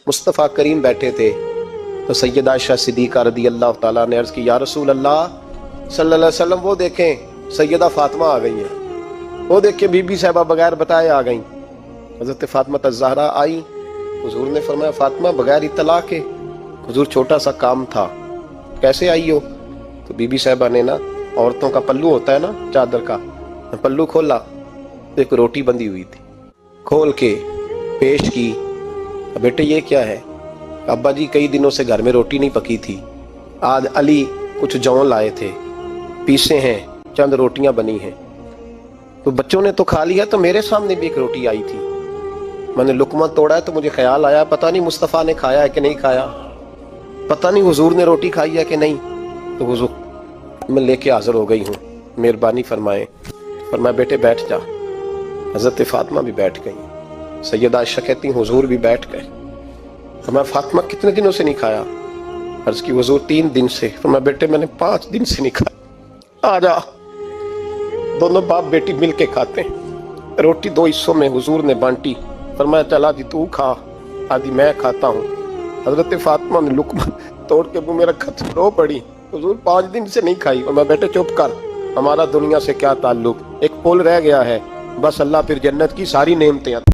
मुस्तफ़ा करीम बैठे थे तो सैयदा आयशा सिद्दीक़ा रदी अल्लाह ताला ने अर्ज़ की, या रसूल अल्लाह सल्लल्लाहु अलैहि वसल्लम, वो देखें सैयदा फातिमा आ गई हैं, वो देखें बीबी साहिबा बगैर बताए आ गई। हज़रत फातिमा ज़हरा आई, हुजूर ने फरमाया फातिमा बगैर इत्तला के। हुजूर छोटा सा काम था, कैसे आई हो? तो बीबी साहिबा ने ना, औरतों का पल्लू होता है ना चादर का, पल्लू खोला तो एक रोटी बंधी हुई थी, खोल के पेश की। बेटे ये क्या है? अब्बा जी कई दिनों से घर में रोटी नहीं पकी थी, आज अली कुछ जौ लाए थे, पीसे हैं, चंद रोटियां बनी हैं, तो बच्चों ने तो खा लिया, तो मेरे सामने भी एक रोटी आई थी, मैंने लुकमा तोड़ा है तो मुझे ख्याल आया पता नहीं मुस्तफ़ा ने खाया है कि नहीं खाया, पता नहीं हुजूर ने रोटी खाई है कि नहीं, तो हुजूर मैं लेके हाजिर हो गई हूँ, मेहरबानी फरमाएं। फरमाया बेटे बैठ जा। हज़रत फातिमा भी बैठ गई। सैयदा आयशा कहती हुजूर भी बैठ गए। फरमाया फातिमा कितने दिनों से नहीं खाया? अर्ज़ की हुजूर 3 दिन से। फरमाया बेटे मैंने 5 दिन से नहीं खाया, आ जा। दोनों बाप बेटी मिल के खाते हैं। रोटी 2 हिस्सों में हुजूर ने बांटी। फरमाया चला जी तू खा, आदि मैं खाता हूँ। हज़रत फातिमा ने लुकमा तोड़ के मुँह में रखा तो रो पड़ी, हुजूर 5 दिन से नहीं खाई। और मैं बेटे चुप कर, हमारा दुनिया से क्या ताल्लुक, एक पुल रह गया है, बस अल्लाह फिर जन्नत की सारी नेमतें